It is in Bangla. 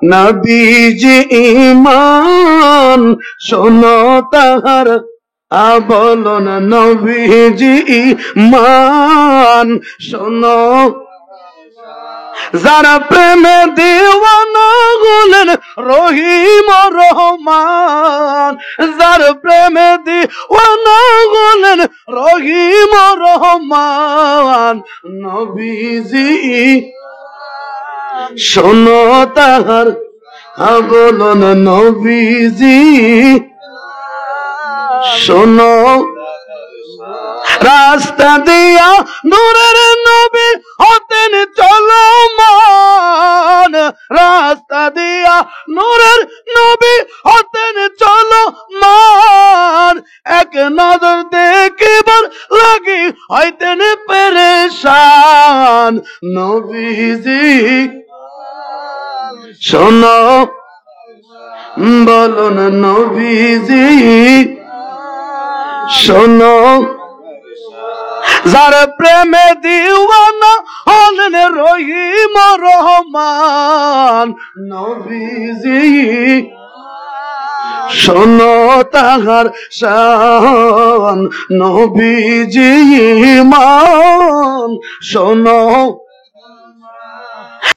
নবীজি ঈমান শোনো তাহার বলো না নবীজি ঈমান শোনো যারা প্রেমে দিওয়ানা হলেন রহিম রহমান যার প্রেমে দিওয়ানা হলেন রহিম রহমান নবীজি শোনো তাহার বলো না নবীজি শোনো রাস্তা দিয়া নূরের নবী হতেন চলমান রাস্তা দিয়া নূরের নবী হতেন চলমান এক নজর দেখিবার লাগি হইতেন পেরেশান নবীজি শোনো বলো না নবীজি শোনো যার প্রেমে দিওয়ানা হলেন রহিম রহমান নবীজি শোনো তাহার শান নবীজি ঈমান শোনো